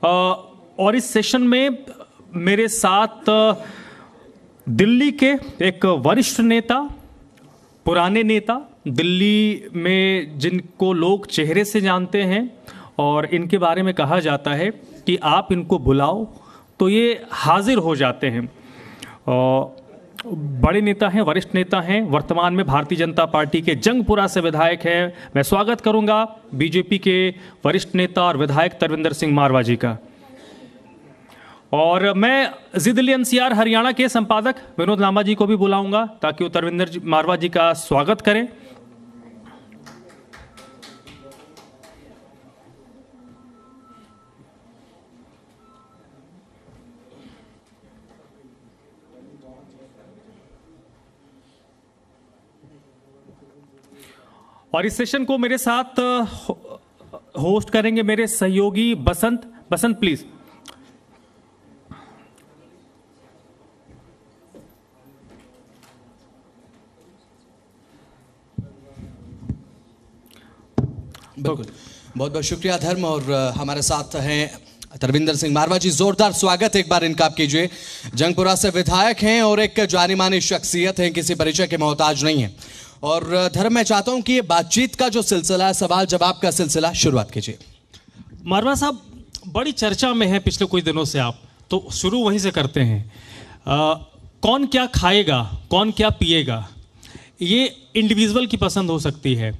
और इस सेशन में मेरे साथ दिल्ली के एक वरिष्ठ नेता, पुराने नेता, दिल्ली में जिनको लोग चेहरे से जानते हैं और इनके बारे में कहा जाता है कि आप इनको बुलाओ तो ये हाजिर हो जाते हैं। बड़े नेता हैं, वरिष्ठ नेता हैं, वर्तमान में भारतीय जनता पार्टी के जंगपुरा से विधायक हैं। मैं स्वागत करूंगा बीजेपी के वरिष्ठ नेता और विधायक तरविंदर सिंह मारवा जी का। और मैं जी दिल्ली एनसीआर हरियाणा के संपादक विनोद लांबा जी को भी बुलाऊंगा ताकि वो तरविंदर मारवा जी का स्वागत करें। और इस सेशन को मेरे साथ होस्ट करेंगे मेरे सहयोगी बसंत। बसंत प्लीज। बिल्कुल, बहुत बहुत शुक्रिया धर्म। और हमारे साथ हैं तरविंदर सिंह मारवा जी। जोरदार स्वागत एक बार इनका आप कीजिए। जंगपुरा से विधायक हैं और एक जानी मानी शख्सियत हैं, किसी परिचय के मोहताज नहीं है। और धर्म, मैं चाहता हूं कि ये बातचीत का जो सिलसिला है, सवाल जवाब का सिलसिला, शुरुआत कीजिए। मारवा साहब, बड़ी चर्चा में है पिछले कुछ दिनों से आप, तो शुरू वहीं से करते हैं। कौन क्या खाएगा, कौन क्या पिएगा, ये इंडिविजुअल की पसंद हो सकती है।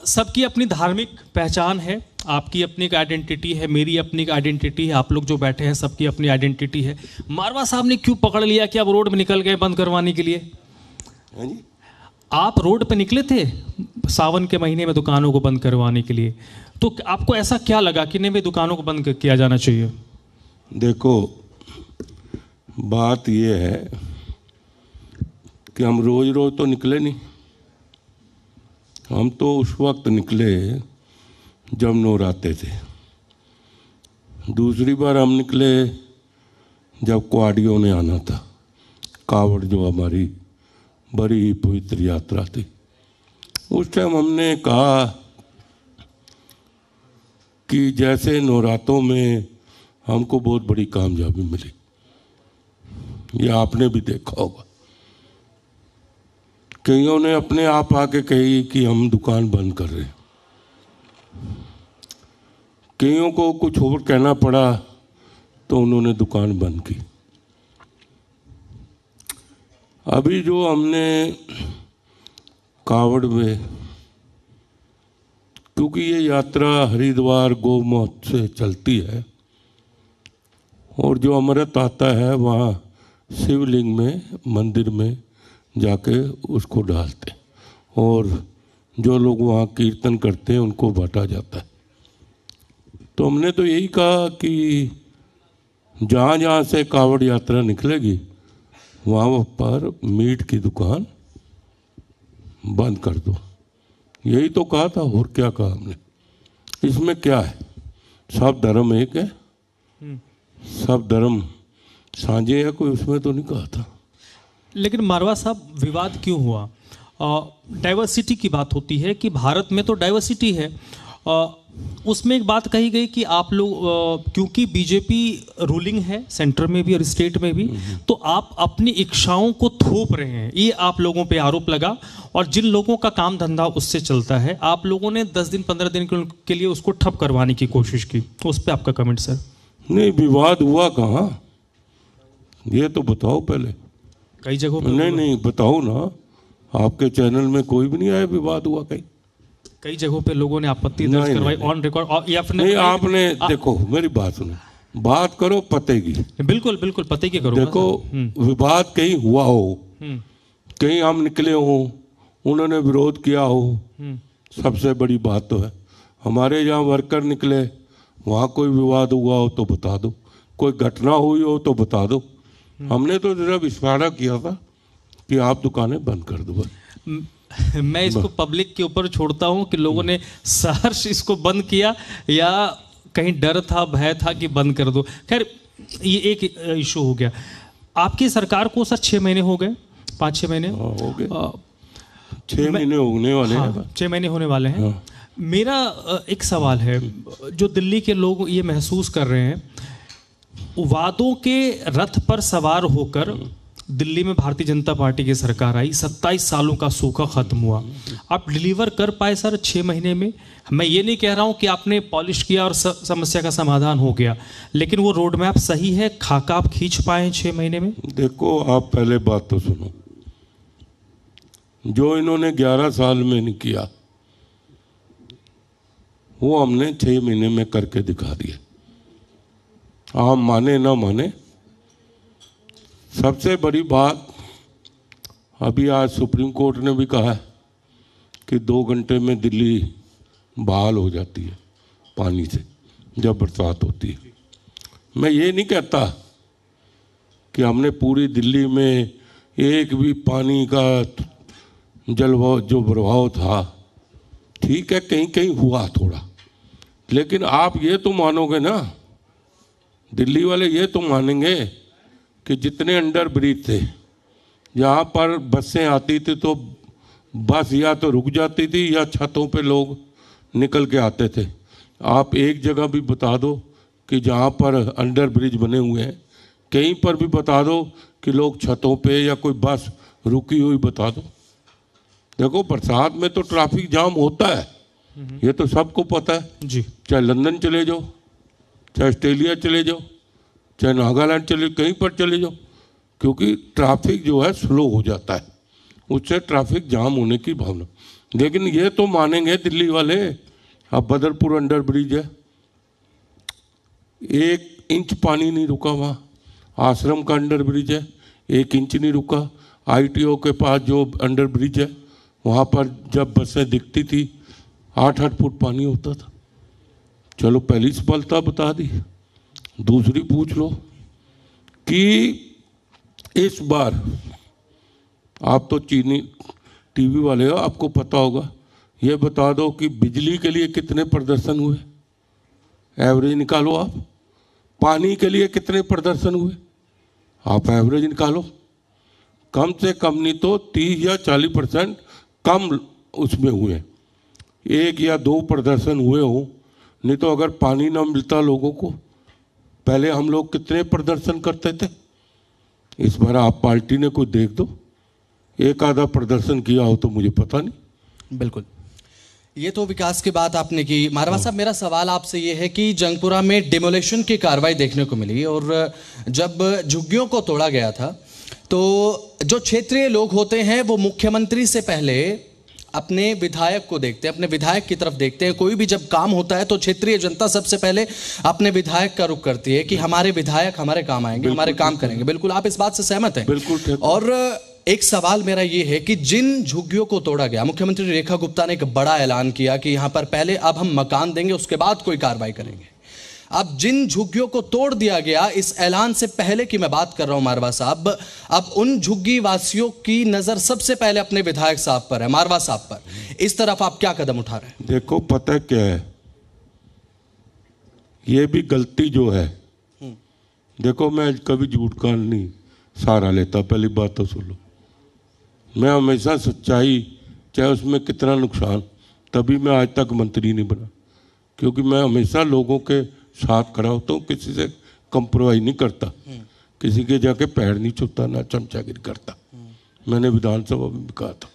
सबकी अपनी धार्मिक पहचान है, आपकी अपनी एक आइडेंटिटी है, मेरी अपनी एक आइडेंटिटी है, आप लोग जो बैठे हैं सबकी अपनी आइडेंटिटी है। मारवा साहब ने क्यों पकड़ लिया कि आप रोड में निकल गए बंद करवाने के लिए? आप रोड पे निकले थे सावन के महीने में दुकानों को बंद करवाने के लिए, तो आपको ऐसा क्या लगा कि नहीं भाई दुकानों को बंद किया जाना चाहिए? देखो, बात ये है कि हम रोज रोज तो निकले नहीं। हम तो उस वक्त निकले जब नवराते थे। दूसरी बार हम निकले जब कुआडियों ने आना था। कावड़ जो हमारी बड़ी ही पवित्र यात्रा थी, उस टाइम हमने कहा कि जैसे नवरातों में हमको बहुत बड़ी कामयाबी मिली, ये आपने भी देखा होगा। कईयों ने अपने आप आके कही कि हम दुकान बंद कर रहे हैं, कईयों को कुछ और कहना पड़ा तो उन्होंने दुकान बंद की। अभी जो हमने कावड़ में, क्योंकि ये यात्रा हरिद्वार गोमूत्र से चलती है और जो अमृत आता है वहाँ शिवलिंग में, मंदिर में जाके उसको डालते हैं और जो लोग वहाँ कीर्तन करते हैं उनको बांटा जाता है। तो हमने तो यही कहा कि जहाँ जहाँ से कावड़ यात्रा निकलेगी वहाँ पर मीट की दुकान बंद कर दो। यही तो कहा था, और क्या कहा हमने? इसमें क्या है? सब धर्म एक है, सब धर्म साझे है, कोई उसमें तो नहीं कहा था। लेकिन मारवा साहब, विवाद क्यों हुआ? डाइवर्सिटी की बात होती है कि भारत में तो डाइवर्सिटी है। उसमें एक बात कही गई कि आप लोग क्योंकि बीजेपी रूलिंग है सेंटर में भी और स्टेट में भी, तो आप अपनी इच्छाओं को थोप रहे हैं, ये आप लोगों पे आरोप लगा। और जिन लोगों का काम धंधा उससे चलता है, आप लोगों ने 10 दिन 15 दिन के लिए उसको ठप करवाने की कोशिश की। तो उस पर आपका कमेंट सर? नहीं, विवाद हुआ कहाँ, ये तो बताओ पहले। कई जगहों पर नहीं बताओ ना, आपके चैनल में कोई भी नहीं आया विवाद हुआ कहीं? कई जगहों पे लोगों ने आपत्ति दर्ज करवाई ऑन रिकॉर्ड, या फिर नहीं आपने देखो, मेरी बात सुनो, बात करो पते की। बिल्कुल बिल्कुल पते की करो। देखो, विवाद कहीं हुआ हो, कहीं हम निकले हो, उन्होंने विरोध किया हो, सबसे बड़ी बात तो है। हमारे जहाँ वर्कर निकले वहाँ कोई विवाद हुआ हो तो बता दो, कोई घटना हुई हो तो बता दो। हमने तो सिर्फ इशारा किया था कि आप दुकानें बंद कर दो। मैं इसको पब्लिक के ऊपर छोड़ता हूं कि लोगों ने सहर्ष इसको बंद किया या कहीं डर था, भय था कि बंद कर दो। खैर, ये एक इशू हो गया। आपकी सरकार को सर 6 महीने हो गए, 5-6 महीने हो गए, 6 महीने होने वाले हैं। 6 महीने होने वाले हैं। मेरा एक सवाल है, जो दिल्ली के लोग ये महसूस कर रहे हैं, वादों के रथ पर सवार होकर दिल्ली में भारतीय जनता पार्टी की सरकार आई, 27 सालों का सूखा खत्म हुआ, आप डिलीवर कर पाए सर 6 महीने में? मैं ये नहीं कह रहा हूं कि आपने पॉलिश किया और समस्या का समाधान हो गया, लेकिन वो रोड मैप सही है, खाका आप खींच पाए 6 महीने में? देखो, आप पहले बात तो सुनो, जो इन्होंने 11 साल में नहीं किया वो हमने 6 महीने में करके दिखा दिया। आप माने ना माने, सबसे बड़ी बात, अभी आज सुप्रीम कोर्ट ने भी कहा है कि 2 घंटे में दिल्ली बहाल हो जाती है पानी से जब बरसात होती है। मैं ये नहीं कहता कि हमने पूरी दिल्ली में एक भी पानी का जलवायु जो प्रभाव था, ठीक है कहीं कहीं हुआ थोड़ा, लेकिन आप ये तो मानोगे ना, दिल्ली वाले ये तो मानेंगे कि जितने अंडर ब्रिज थे, यहाँ पर बसें आती थी तो बस या तो रुक जाती थी या छतों पे लोग निकल के आते थे। आप एक जगह भी बता दो कि जहाँ पर अंडर ब्रिज बने हुए हैं, कहीं पर भी बता दो कि लोग छतों पे या कोई बस रुकी हुई बता दो। देखो, बरसात में तो ट्रैफिक जाम होता है, ये तो सबको पता है जी। चाहे लंदन चले जाओ, चाहे ऑस्ट्रेलिया चले जाओ, चाहे नागालैंड चले, कहीं पर चले जाओ, क्योंकि ट्रैफिक जो है स्लो हो जाता है, उससे ट्रैफिक जाम होने की भावना। लेकिन ये तो मानेंगे दिल्ली वाले, अब बदरपुर अंडर ब्रिज है, 1 इंच पानी नहीं रुका वहाँ। आश्रम का अंडर ब्रिज है, 1 इंच नहीं रुका। ITO के पास जो अंडर ब्रिज है, वहाँ पर जब बसें दिखती थी 8-8 फुट पानी होता था। चलो, पहली सफलता बता दी। दूसरी पूछ लो कि इस बार, आप तो चीनी टीवी वाले हो, आपको पता होगा, ये बता दो कि बिजली के लिए कितने प्रदर्शन हुए, एवरेज निकालो आप। पानी के लिए कितने प्रदर्शन हुए, आप एवरेज निकालो। कम से कम नहीं तो 30 या 40% कम उसमें हुए, 1 या 2 प्रदर्शन हुए हो। नहीं तो अगर पानी ना मिलता लोगों को, पहले हम लोग कितने प्रदर्शन करते थे। इस बार आप पार्टी ने कोई देख दो, 1 आधा प्रदर्शन किया हो तो मुझे पता नहीं। बिल्कुल, ये तो विकास की बात आपने की। मारवा साहब, मेरा सवाल आपसे ये है कि जंगपुरा में डिमोलेशन की कार्रवाई देखने को मिली, और जब झुग्गियों को तोड़ा गया था तो जो क्षेत्रीय लोग होते हैं वो मुख्यमंत्री से पहले अपने विधायक को देखते हैं, अपने विधायक की तरफ देखते हैं। कोई भी जब काम होता है तो क्षेत्रीय जनता सबसे पहले अपने विधायक का रुख करती है कि हमारे विधायक हमारे काम आएंगे, हमारे काम करेंगे। बिल्कुल, आप इस बात से सहमत हैं? बिल्कुल। और एक सवाल मेरा ये है कि जिन झुग्गियों को तोड़ा गया, मुख्यमंत्री रेखा गुप्ता ने एक बड़ा ऐलान किया कि यहां पर पहले अब हम मकान देंगे, उसके बाद कोई कार्रवाई करेंगे। अब जिन झुग्गियों को तोड़ दिया गया, इस ऐलान से पहले की मैं बात कर रहा हूं मारवा साहब, अब उन झुग्गी वासियों की नजर सबसे पहले अपने विधायक साहब पर है, मारवा साहब पर। इस तरफ आप क्या कदम उठा रहे हैं? देखो, पता क्या है, ये भी गलती जो है, देखो मैं कभी झूठ का नहीं सहारा लेता, पहली बात तो सुन लो। मैं हमेशा सच्चाई, चाहे उसमें कितना नुकसान, तभी मैं आज तक मंत्री नहीं बना, क्योंकि मैं हमेशा लोगों के साथ खड़ा होता हूँ, किसी से कंप्रोमाइज नहीं करता, किसी के जाके पैर नहीं छूता, ना चमचागिरी करता। मैंने विधानसभा में भी कहा था,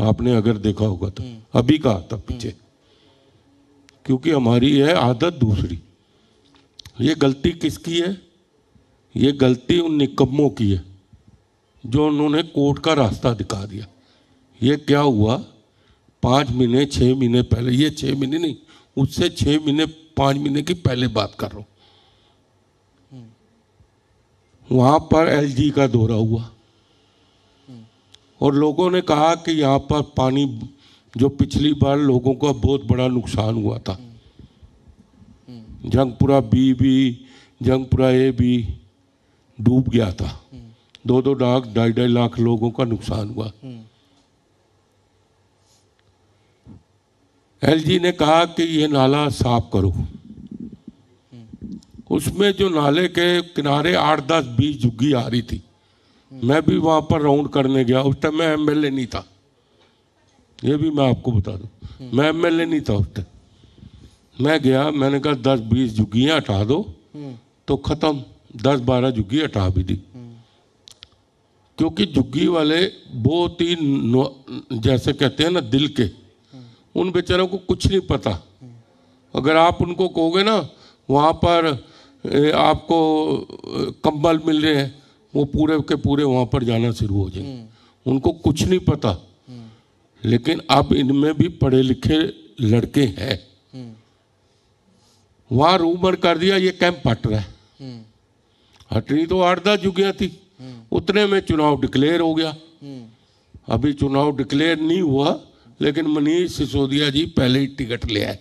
आपने अगर देखा होगा तो, अभी कहा था पीछे, क्योंकि हमारी है आदत दूसरी। ये गलती किसकी है? ये गलती उन निकम्मों की है जो उन्होंने कोर्ट का रास्ता दिखा दिया। ये क्या हुआ, 5 महीने 6 महीने पहले, ये 6 महीने नहीं, उससे 6 महीने 5 महीने की पहले बात कर रहा हूं। वहां पर LG का दौरा हुआ और लोगों ने कहा कि यहाँ पर पानी, जो पिछली बार लोगों का बहुत बड़ा नुकसान हुआ था, जंगपुरा B भी, जंगपुरा A भी डूब गया था, 2-2 लाख 2.5 लाख लोगों का नुकसान हुआ। LG ने कहा कि ये नाला साफ करो। उसमें जो नाले के किनारे 8-10-20 झुग्गी आ रही थी, मैं भी वहां पर राउंड करने गया, उस टाइम मैं MLA नहीं था, ये भी मैं आपको बता दूं। मैं एमएलए नहीं था उस टाइम। मैं गया, मैंने कहा 10-20 झुग्गियाँ हटा दो, तो ख़त्म। 10-12 झुग्गी हटा भी दी, क्योंकि झुग्गी वाले बहुत ही जैसे कहते हैं ना दिल के, उन बेचारों को कुछ नहीं पता। अगर आप उनको कहोगे ना वहाँ पर आपको कंबल मिल रहे हैं, वो पूरे के पूरे वहाँ पर जाना शुरू हो जाएंगे। उनको कुछ नहीं पता। लेकिन अब इनमें भी पढ़े लिखे लड़के हैं। वहाँ रूमर कर दिया ये कैंप हट रहा है। हटनी तो 8-10 झुग्गियाँ थी, उतने में चुनाव डिक्लेयर हो गया। अभी चुनाव डिक्लेयर नहीं हुआ, लेकिन मनीष सिसोदिया जी पहले ही टिकट ले आए,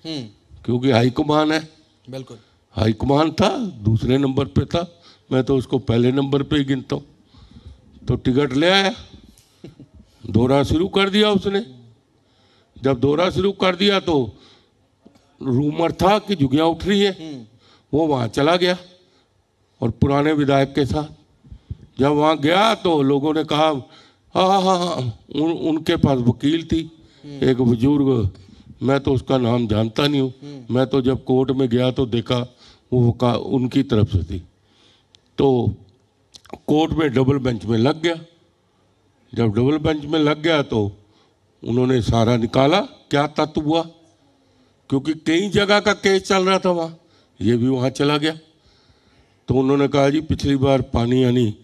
क्योंकि हाईकमान है। बिल्कुल हाईकमान था, दूसरे नंबर पे था, मैं तो उसको पहले नंबर पे ही गिनता हूँ। तो टिकट ले आया, दौरा शुरू कर दिया उसने। जब दौरा शुरू कर दिया तो रूमर था कि झुग्गियाँ उठ रही है, वो वहाँ चला गया और पुराने विधायक के साथ। जब वहाँ गया तो लोगों ने कहा हाँ, उनके पास वकील थी एक बुजुर्ग, मैं तो उसका नाम जानता नहीं हूँ। मैं तो जब कोर्ट में गया तो देखा वो उनकी तरफ से थी। तो कोर्ट में डबल बेंच में लग गया। जब डबल बेंच में लग गया तो उन्होंने सारा निकाला क्या तत्व हुआ, क्योंकि कई जगह का केस चल रहा था वहाँ, ये भी वहाँ चला गया। तो उन्होंने कहा जी पिछली बार पानी यानी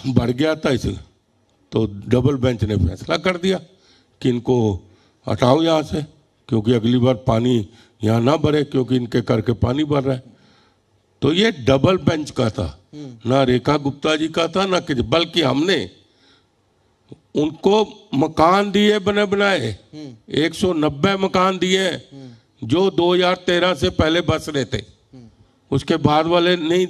बढ़ गया था इसे, तो डबल बेंच ने फैसला कर दिया कि इनको हटाओ यहाँ से, क्योंकि अगली बार पानी यहाँ ना बढ़े, क्योंकि इनके करके पानी बढ़ रहा है। तो ये डबल बेंच का था, ना रेखा गुप्ता जी का था ना कि, बल्कि हमने उनको मकान दिए बने बनाए। 190 मकान दिए जो 2013 से पहले बस रहे थे, उसके बाद वाले नहीं।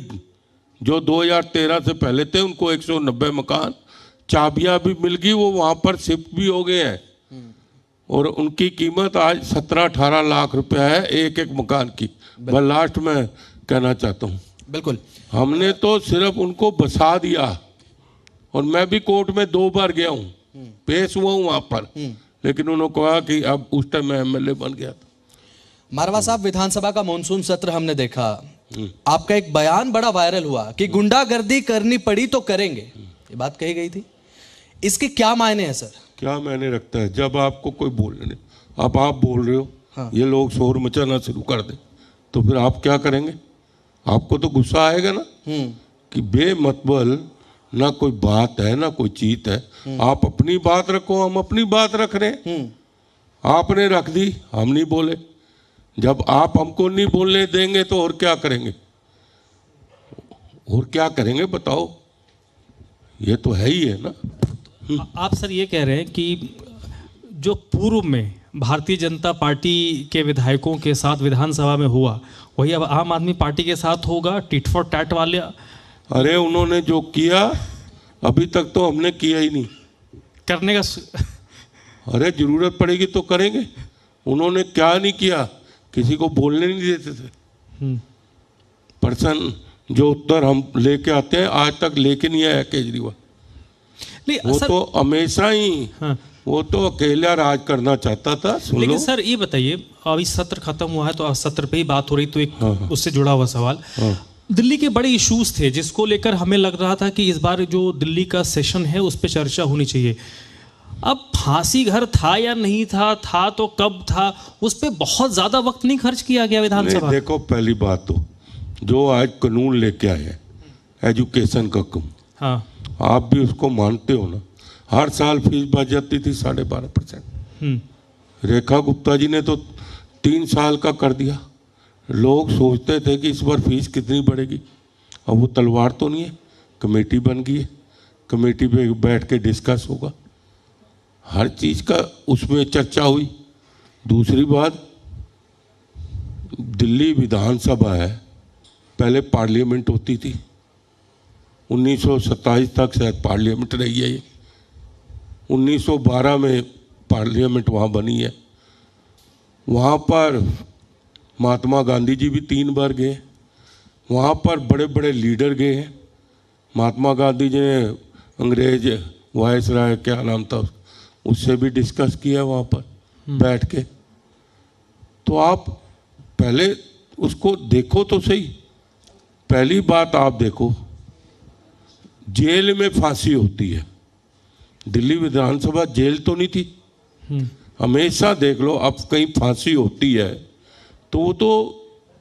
जो 2013 से पहले थे उनको 190 मकान, चाबियां भी मिल गई, वो वहाँ पर शिफ्ट भी हो गए हैं। और उनकी कीमत आज 17-18 लाख रुपया है एक एक मकान की। मैं लास्ट में कहना चाहता हूँ, बिल्कुल हमने तो सिर्फ उनको बसा दिया। और मैं भी कोर्ट में 2 बार गया हूँ, पेश हुआ हूँ वहाँ पर, लेकिन उन्होंने कहा कि अब उस टाइम मैं एमएलए बन गया था। मारवा साहब, विधानसभा का मॉनसून सत्र हमने देखा, आपका एक बयान बड़ा वायरल हुआ कि गुंडागर्दी करनी पड़ी तो करेंगे, ये बात कही गई थी। इसके क्या मायने हैं सर? क्या मायने रखता है? जब आपको कोई बोलने नहीं, अब आप बोल रहे हो, हाँ। ये लोग शोर मचाना शुरू कर दें तो फिर आप क्या करेंगे? आपको तो गुस्सा आएगा ना कि बेमतलब ना कोई बात है ना कोई चीज है। आप अपनी बात रखो, हम अपनी बात रख रहे हैं। आपने रख दी, हम नहीं बोले। जब आप हमको नहीं बोलने देंगे तो और क्या करेंगे? और क्या करेंगे बताओ? ये तो है ही है ना। आप सर ये कह रहे हैं कि जो पूर्व में भारतीय जनता पार्टी के विधायकों के साथ विधानसभा में हुआ वही अब आम आदमी पार्टी के साथ होगा, टिट फॉर टैट वाले? अरे उन्होंने जो किया अभी तक तो हमने किया ही नहीं करने का। अरे जरूरत पड़ेगी तो करेंगे। उन्होंने क्या नहीं किया, किसी को बोलने नहीं देते थे। पर्सन जो उत्तर हम लेके आते हैं आज तक लेके नहीं आया केजरीवाल। वो तो हमेशा ही हाँ। वो तो अकेला राज करना चाहता था। लेकिन सर ये बताइए, अभी सत्र खत्म हुआ है तो सत्र पे ही बात हो रही, तो एक हाँ। उससे जुड़ा हुआ सवाल, हाँ। दिल्ली के बड़े इश्यूज थे जिसको लेकर हमें लग रहा था कि इस बार जो दिल्ली का सेशन है उस पर चर्चा होनी चाहिए। अब फांसी घर था या नहीं था तो कब था, उस पर बहुत ज्यादा वक्त नहीं खर्च किया गया विधानसभा। देखो पहली बात तो जो आज कानून लेके आए हैं एजुकेशन का कम, हाँ। आप भी उसको मानते हो ना, हर साल फीस बढ़ जाती थी 12.5%। रेखा गुप्ता जी ने तो 3 साल का कर दिया। लोग सोचते थे कि इस बार फीस कितनी बढ़ेगी, अब वो तलवार तो नहीं है, कमेटी बन गई है, कमेटी पे बैठ के डिस्कस होगा, हर चीज़ का उसमें चर्चा हुई। दूसरी बात, दिल्ली विधानसभा है, पहले पार्लियामेंट होती थी, 1927 तक शायद पार्लियामेंट रही है ये। 1912 में पार्लियामेंट वहाँ बनी है। वहाँ पर महात्मा गांधी जी भी 3 बार गए, वहाँ पर बड़े बड़े लीडर गए हैं। महात्मा गांधी जी ने अंग्रेज वायसराय क्या नाम था उससे भी डिस्कस किया वहाँ पर बैठ के। तो आप पहले उसको देखो तो सही। पहली बात आप देखो, जेल में फांसी होती है, दिल्ली विधानसभा जेल तो नहीं थी। हमेशा देख लो, अब कहीं फांसी होती है तो वो तो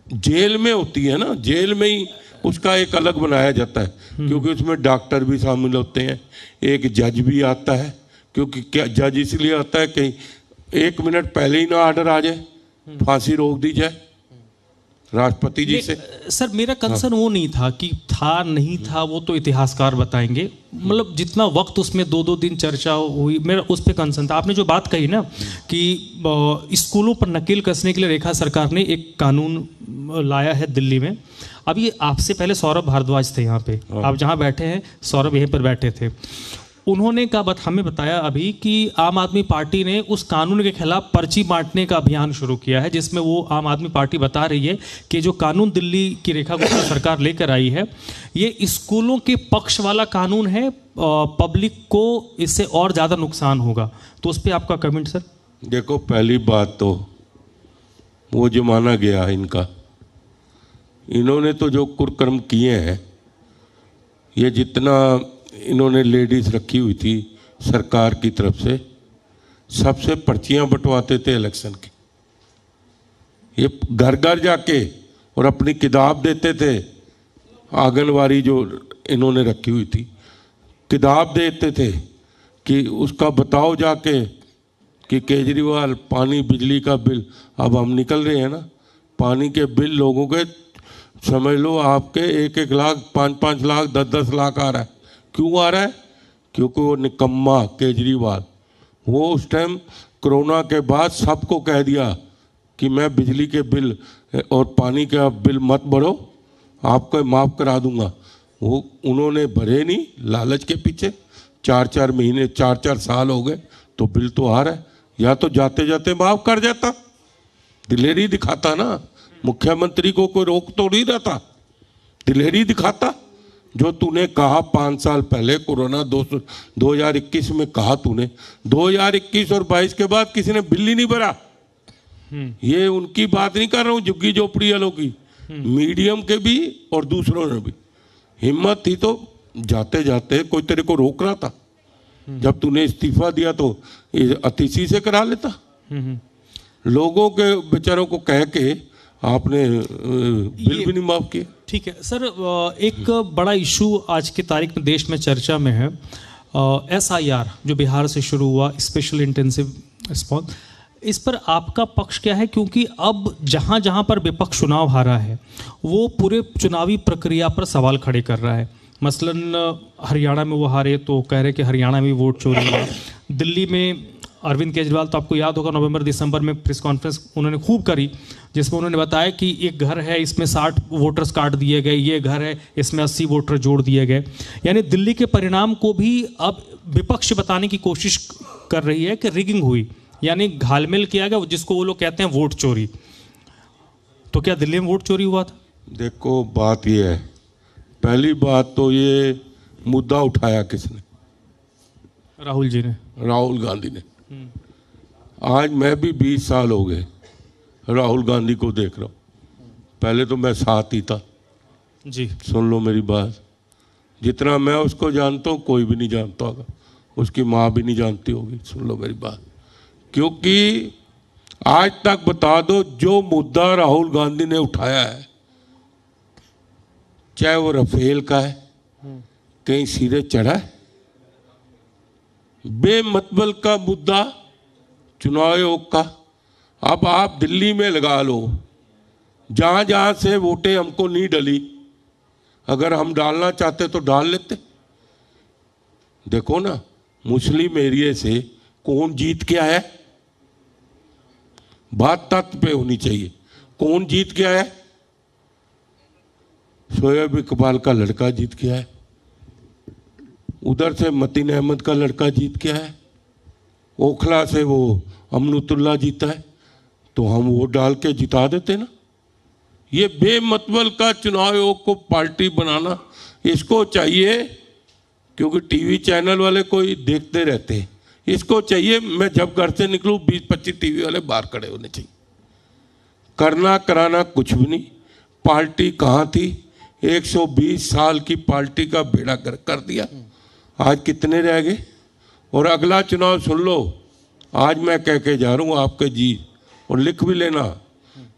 जेल में होती है ना, जेल में ही उसका एक अलग बनाया जाता है, क्योंकि उसमें डॉक्टर भी शामिल होते हैं, एक जज भी आता है। क्योंकि क्या जज इसलिए आता है, कहीं 1 मिनट पहले ही ना ऑर्डर आ जाए, फांसी रोक दी जाए राष्ट्रपति जी से। सर मेरा कंसर्न वो नहीं था कि था नहीं था, वो तो इतिहासकार बताएंगे। मतलब जितना वक्त उसमें 2-2 दिन चर्चा हुई, मेरा उस पर कंसर्न था। आपने जो बात कही ना कि स्कूलों पर नकेल कसने के लिए रेखा सरकार ने एक कानून लाया है दिल्ली में। अब ये आपसे पहले सौरभ भारद्वाज थे यहाँ पे, आप जहाँ बैठे हैं सौरभ यहीं पर बैठे थे। उन्होंने हमें बताया अभी कि आम आदमी पार्टी ने उस कानून के खिलाफ पर्ची बांटने का अभियान शुरू किया है, जिसमें वो आम आदमी पार्टी बता रही है कि जो कानून दिल्ली की रेखा गुप्ता सरकार लेकर आई है, ये स्कूलों के पक्ष वाला कानून है, पब्लिक को इससे और ज़्यादा नुकसान होगा। तो उस पर आपका कमेंट सर। देखो, पहली बात तो वो जमाना गया इनका। इन्होंने तो जो कुकर्म किए हैं, ये जितना इन्होंने लेडीज रखी हुई थी सरकार की तरफ से, सबसे पर्चियां बंटवाते थे इलेक्शन की। ये घर घर जाके और अपनी किताब देते थे, आंगनवाड़ी जो इन्होंने रखी हुई थी, किताब देते थे कि उसका बताओ जाके कि केजरीवाल पानी बिजली का बिल, अब हम निकल रहे हैं ना, पानी के बिल लोगों के समझ लो आपके 1-1 लाख, 5-5 लाख, 10-10 लाख आ रहा है। क्यों आ रहा है? क्योंकि वो निकम्मा केजरीवाल, वो उस टाइम कोरोना के बाद सबको कह दिया कि मैं बिजली के बिल और पानी का बिल मत भरो, आपको माफ़ करा दूंगा। वो उन्होंने भरे नहीं, लालच के पीछे 4-4 महीने, 4-4 साल हो गए तो बिल तो आ रहा है। या तो जाते जाते माफ़ कर जाता, दिलेरी दिखाता ना, मुख्यमंत्री को कोई रोक तो नहीं रहता, दिलेरी दिखाता। जो तूने कहा 5 साल पहले कोरोना 2021 में कहा तूने, 2021 और 22 के बाद किसी ने बिल ही नहीं भरा। ये उनकी बात नहीं कर रहा हूँ, झुग्गी झोपड़ी वालों की, मीडियम के भी और दूसरों ने भी हिम्मत थी तो जाते जाते कोई तेरे को रोक रहा था। जब तूने इस्तीफा दिया तो अतिशी से करा लेता। लोगों के बेचारों को कह के आपने बिल भी नहीं माफ किए। ठीक है सर, एक बड़ा इशू आज की तारीख में देश में चर्चा में है, SIR जो बिहार से शुरू हुआ, स्पेशल इंटेंसिव रिस्पॉन्स। इस पर आपका पक्ष क्या है? क्योंकि अब जहाँ जहाँ पर विपक्ष चुनाव हारा है वो पूरे चुनावी प्रक्रिया पर सवाल खड़े कर रहा है। मसलन हरियाणा में वो हारे तो कह रहे कि हरियाणा में वोट चोरी है। दिल्ली में अरविंद केजरीवाल, तो आपको याद होगा नवंबर-दिसंबर में प्रेस कॉन्फ्रेंस उन्होंने खूब करी, जिसमें उन्होंने बताया कि एक घर है इसमें 60 वोटर्स काट दिए गए, ये घर है इसमें 80 वोटर जोड़ दिए गए। यानी दिल्ली के परिणाम को भी अब विपक्ष बताने की कोशिश कर रही है कि रिगिंग हुई, यानी घालमेल किया गया, जिसको वो लोग कहते हैं वोट चोरी। तो क्या दिल्ली में वोट चोरी हुआ था? देखो, बात ये है, पहली बात तो ये मुद्दा उठाया किसने? राहुल जी ने, राहुल गांधी ने। आज मैं भी 20 साल हो गए राहुल गांधी को देख रहा हूँ। पहले तो मैं साथ ही था जी। सुन लो मेरी बात, जितना मैं उसको जानता हूँ कोई भी नहीं जानता होगा, उसकी माँ भी नहीं जानती होगी। सुन लो मेरी बात, क्योंकि आज तक बता दो जो मुद्दा राहुल गांधी ने उठाया है, चाहे वो राफेल का है, कहीं सिरे चढ़ा है? बेमतलब का मुद्दा चुनाव आयोग का। अब आप दिल्ली में लगा लो, जहां जहां से वोटें हमको नहीं डली, अगर हम डालना चाहते तो डाल लेते। देखो ना, मुस्लिम एरिया से कौन जीत के आया? बात तथ्य पे होनी चाहिए। कौन जीत के आया? शोएब इकबाल का लड़का जीत के आया, उधर से मतीन अहमद का लड़का जीत के आया, ओखला से वो अमनुतुल्ला जीता है, तो हम वोट डाल के जिता देते ना। ये बेमतलब का चुनाव आयोग को पार्टी बनाना इसको चाहिए, क्योंकि टीवी चैनल वाले कोई देखते रहते हैं, इसको चाहिए मैं जब घर से निकलूं 20-25 टीवी वाले बाहर खड़े होने चाहिए। करना कराना कुछ भी नहीं। पार्टी कहाँ थी? 120 साल की पार्टी का बेड़ा कर दिया। आज कितने रह गए? और अगला चुनाव सुन लो, आज मैं कह के जा रहा हूँ आपके जी, और लिख भी लेना,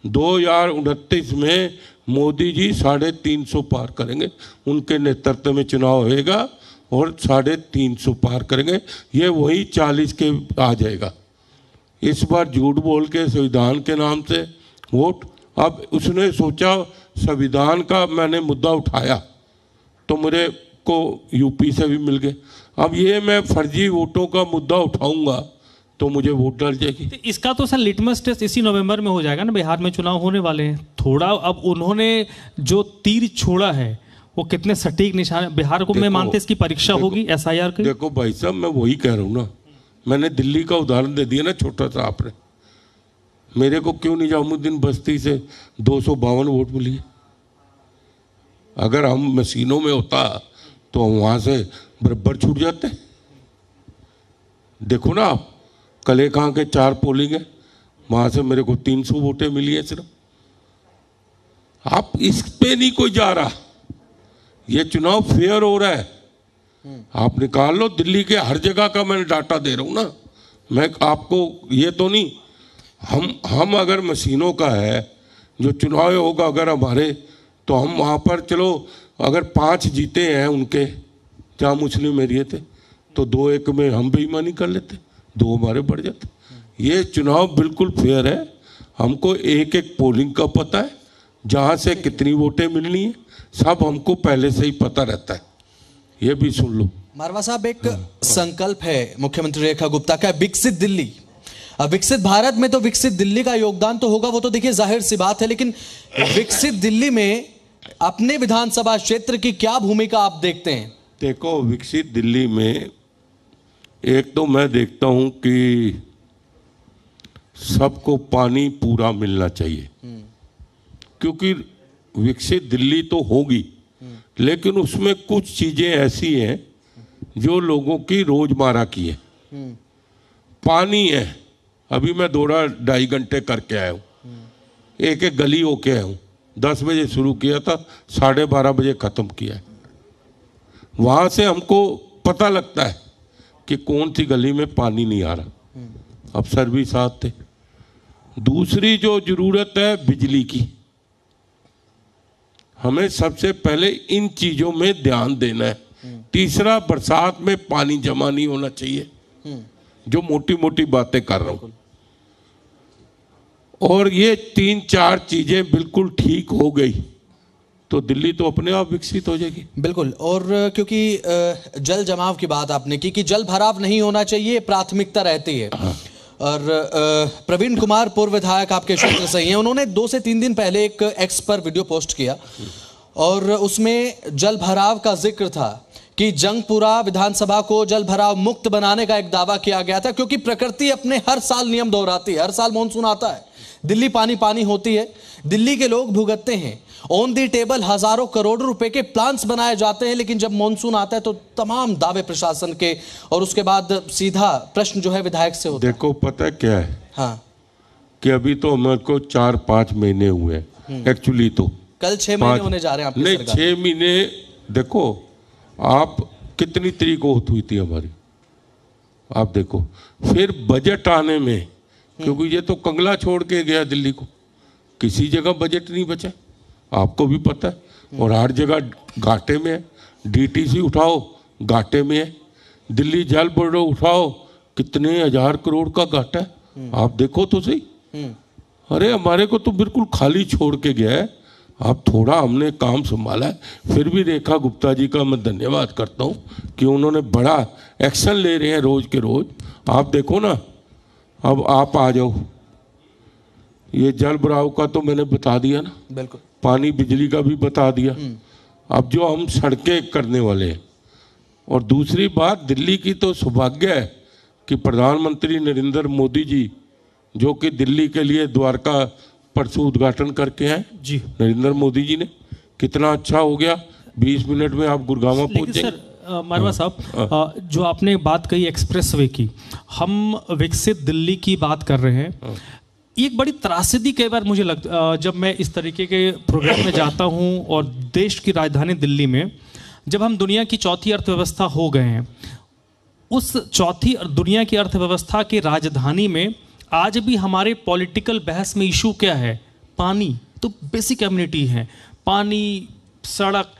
2029 में मोदी जी 350 पार करेंगे। उनके नेतृत्व में चुनाव होएगा और 350 पार करेंगे। ये वही 40 के आ जाएगा। इस बार झूठ बोल के संविधान के नाम से वोट, अब उसने सोचा संविधान का मैंने मुद्दा उठाया तो मेरे को यूपी से भी मिल गए, अब ये मैं फर्जी वोटों का मुद्दा उठाऊंगा तो मुझे वोट डाल जाएगी। तो इसका तो सर लिटमस टेस्ट इसी नवंबर में हो जाएगा ना, बिहार में चुनाव होने वाले हैं। थोड़ा अब उन्होंने जो तीर छोड़ा है वो कितने सटीक निशान, बिहार को मैं मानते इसकी परीक्षा होगी SIR की। देखो भाई साहब, मैं वही कह रहा हूँ ना, मैंने दिल्ली का उदाहरण दे दिया ना छोटा सा आपने। मेरे को क्यों निजामुद्दीन बस्ती से 252 वोट मिली? अगर हम मशीनों में होता तो वहां से बराबर छूट जाते। देखो ना आप, कले खां के 4 पोलिंग है, वहां से मेरे को 300 वोटें मिली है सिर्फ। आप इस पे नहीं कोई जा रहा, ये चुनाव फेयर हो रहा है। आप निकाल लो, दिल्ली के हर जगह का मैंने डाटा दे रहा हूं ना, मैं आपको ये तो नहीं। हम अगर मशीनों का है जो चुनाव होगा अगर हमारे, तो हम वहाँ पर चलो अगर 5 जीते हैं उनके जहाँ मुस्लिम एरिया थे तो 2-1 में हम बेईमानी कर लेते, 2 हमारे बढ़ जाते। ये चुनाव बिल्कुल फेयर है। हमको एक एक पोलिंग का पता है, जहाँ से कितनी वोटें मिलनी है सब हमको पहले से ही पता रहता है। ये भी सुन लो। मारवा साहब, एक संकल्प है मुख्यमंत्री रेखा गुप्ता का, विकसित दिल्ली। अब विकसित भारत में तो विकसित दिल्ली का योगदान तो होगा, वो तो देखिए जाहिर सी बात है, लेकिन विकसित दिल्ली में अपने विधानसभा क्षेत्र की क्या भूमिका आप देखते हैं? देखो, विकसित दिल्ली में एक तो मैं देखता हूं कि सबको पानी पूरा मिलना चाहिए, क्योंकि विकसित दिल्ली तो होगी लेकिन उसमें कुछ चीजें ऐसी हैं जो लोगों की रोजमर्रा की है। पानी है, अभी मैं दौड़ा 2.5 घंटे करके आया हूँ, एक एक गली होके आया हूँ। 10 बजे शुरू किया था, 12:30 बजे ख़त्म किया है। वहाँ से हमको पता लगता है कि कौन सी गली में पानी नहीं आ रहा। अफसर भी साथ थे। दूसरी जो ज़रूरत है बिजली की, हमें सबसे पहले इन चीज़ों में ध्यान देना है। तीसरा, बरसात में पानी जमा नहीं होना चाहिए, जो मोटी मोटी बातें कर रहा हूँ। और ये 3-4 चीजें बिल्कुल ठीक हो गई तो दिल्ली तो अपने आप विकसित हो जाएगी। बिल्कुल। और क्योंकि जल जमाव की बात आपने की कि जल भराव नहीं होना चाहिए, प्राथमिकता रहती है। और प्रवीण कुमार पूर्व विधायक आपके क्षेत्र से ही हैं, उन्होंने 2 से 3 दिन पहले एक एक्स पर वीडियो पोस्ट किया और उसमें जल भराव का जिक्र था कि जंगपुरा विधानसभा को जल भराव मुक्त बनाने का एक दावा किया गया था, क्योंकि प्रकृति अपने हर साल नियम दोहराती है। हर साल मानसून आता है, दिल्ली पानी पानी होती है, दिल्ली के लोग भुगतते हैं। ऑन दी टेबल हजारों करोड़ रुपए के प्लान्स बनाए जाते हैं, लेकिन जब मानसून आता है तो तमाम दावे प्रशासन के, और उसके बाद सीधा प्रश्न जो है विधायक से होता है। देखो, पता है क्या है, हाँ, कि अभी तो हमारे को 4-5 महीने हुए हैं। एक्चुअली तो कल 6 महीने होने जा रहे हैं आपकी नहीं, सरकार। 6 महीने। देखो आप कितनी तारीख को हुई थी हमारी, आप देखो। फिर बजट आने में, क्योंकि ये तो कंगला छोड़ के गया दिल्ली को, किसी जगह बजट नहीं बचा, आपको भी पता है। और हर जगह घाटे में है। DTC उठाओ, घाटे में है। दिल्ली जल बोर्ड उठाओ, कितने 1000 करोड़ का घाटा है, आप देखो तो सही। अरे हमारे को तो बिल्कुल खाली छोड़ के गया है। अब थोड़ा हमने काम संभाला है। फिर भी रेखा गुप्ता जी का मैं धन्यवाद करता हूँ कि उन्होंने बड़ा एक्शन ले रहे हैं रोज के रोज। आप देखो ना, अब आप आ जाओ, ये जल भराव का तो मैंने बता दिया ना, बिल्कुल। पानी बिजली का भी बता दिया। अब जो हम सड़कें करने वाले हैं, और दूसरी बात, दिल्ली की तो सौभाग्य है कि प्रधानमंत्री नरेंद्र मोदी जी, जो कि दिल्ली के लिए द्वारका परसों उद्घाटन करके आए जी, नरेंद्र मोदी जी ने, कितना अच्छा हो गया। 20 मिनट में आप गुड़गांव पहुंच जाएंगे। मारवा साहब, जो आपने बात कही एक्सप्रेसवे की, हम विकसित दिल्ली की बात कर रहे हैं। ये एक बड़ी त्रासदी कई बार मुझे जब मैं इस तरीके के प्रोग्राम में जाता हूँ और देश की राजधानी दिल्ली में जब हम दुनिया की चौथी अर्थव्यवस्था हो गए हैं, उस चौथी दुनिया की अर्थव्यवस्था की राजधानी में आज भी हमारे पॉलिटिकल बहस में इशू क्या है? पानी तो बेसिक कम्युनिटी है, पानी, सड़क।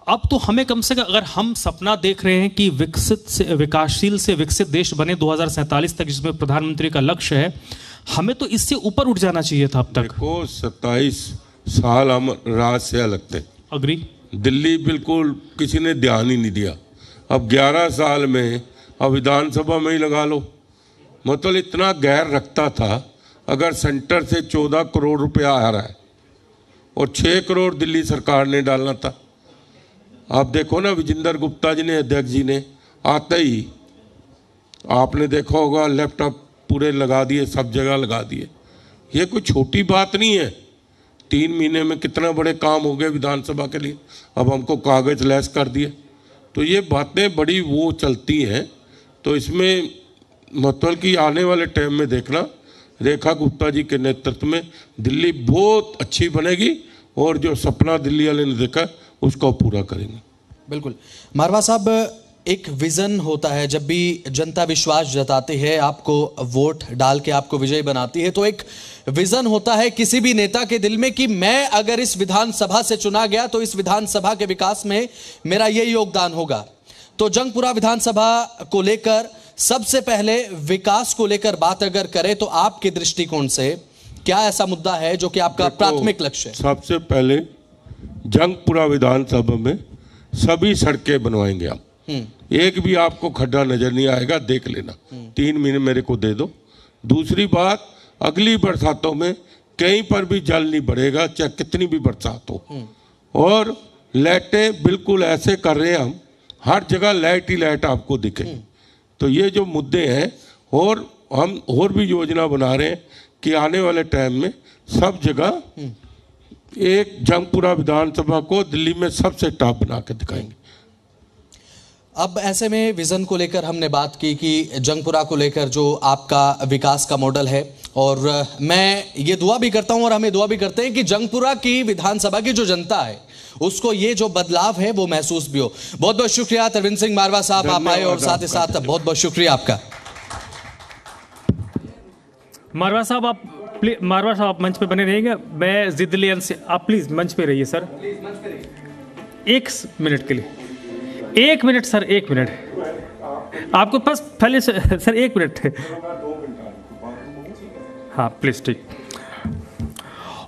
अब तो हमें कम से कम, अगर हम सपना देख रहे हैं कि विकासशील से विकसित देश बने 2047 तक, जिसमें प्रधानमंत्री का लक्ष्य है, हमें तो इससे ऊपर उठ जाना चाहिए था अब तक। देखो 27 साल हम राज से अलग थे। अग्री। दिल्ली बिल्कुल किसी ने ध्यान ही नहीं दिया। अब 11 साल में अब विधानसभा में ही लगा लो, मतलब इतना गैर रखता था। अगर सेंटर से 14 करोड़ रुपया आ रहा है और 6 करोड़ दिल्ली सरकार ने डालना था। आप देखो ना, विजेंद्र गुप्ता जी ने, अध्यक्ष जी ने आते ही, आपने देखा होगा, लैपटॉप पूरे लगा दिए, सब जगह लगा दिए। ये कोई छोटी बात नहीं है। 3 महीने में कितना बड़े काम हो गए विधानसभा के लिए। अब हमको कागज लैस कर दिए। तो ये बातें बड़ी वो चलती हैं। तो इसमें मतलब कि आने वाले टाइम में देखना, रेखा गुप्ता जी के नेतृत्व में दिल्ली बहुत अच्छी बनेगी और जो सपना दिल्ली वाले ने देखा उसको पूरा करेंगे। बिल्कुल। मारवा साहब, एक विजन होता है, जब भी जनता विश्वास जताती है, आपको वोट डाल के आपको विजयी बनाती है, तो एक विजन होता है किसी भी नेता के दिल में कि मैं अगर इस विधानसभा से चुना गया तो इस विधानसभा के विकास में मेरा ये योगदान होगा। तो जंगपुरा विधानसभा को लेकर सबसे पहले विकास को लेकर बात अगर करें तो आपके दृष्टिकोण से क्या ऐसा मुद्दा है जो कि आपका प्राथमिक लक्ष्य है? सबसे पहले जंगपुरा विधानसभा में सभी सड़कें बनवाएंगे आप। एक भी आपको खड्डा नजर नहीं आएगा, देख लेना। 3 महीने मेरे को दे दो। दूसरी बात, अगली बरसातों में कहीं पर भी जल नहीं बढ़ेगा, चाहे कितनी भी बरसात हो। और लाइटें बिल्कुल ऐसे कर रहे हैं हम, हर जगह लाइट ही लाइट आपको दिखे। तो ये जो मुद्दे हैं, और हम और भी योजना बना रहे हैं कि आने वाले टाइम में सब जगह एक जंगपुरा विधानसभा को दिल्ली में सबसे टॉप बना के दिखाएंगे। अब ऐसे में विजन को लेकर हमने बात की कि जंगपुरा को लेकर जो आपका विकास का मॉडल है, और मैं ये दुआ भी करता हूं और हमें दुआ भी करते हैं कि जंगपुरा की विधानसभा की जो जनता है उसको ये जो बदलाव है वो महसूस भी हो। बहुत बहुत शुक्रिया तरविंदर सिंह मारवा साहब, आप आए, और साथ ही साथ बहुत बहुत शुक्रिया आपका। मारवा साहब आप मंच पे बने रहेंगे। मैं जिदलियन से, आप प्लीज मंच पे रहिए सर, 1 मिनट के लिए। 1 मिनट सर, 1 मिनट आपको पास पहले सर 1 मिनट। हाँ प्लीज, ठीक।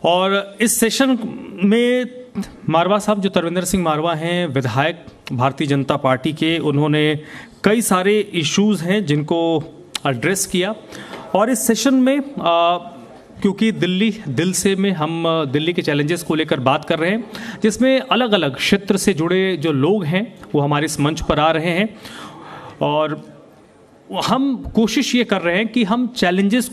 और इस सेशन में मारवा साहब, जो तरविंदर सिंह मारवा हैं, विधायक भारतीय जनता पार्टी के, उन्होंने कई सारे इश्यूज हैं जिनको एड्रेस किया। और इस सेशन में क्योंकि दिल से में हम दिल्ली के चैलेंजेस को लेकर बात कर रहे हैं, जिसमें अलग अलग क्षेत्र से जुड़े जो लोग हैं वो हमारे इस मंच पर आ रहे हैं, और हम कोशिश ये कर रहे हैं कि हम चैलेंजेस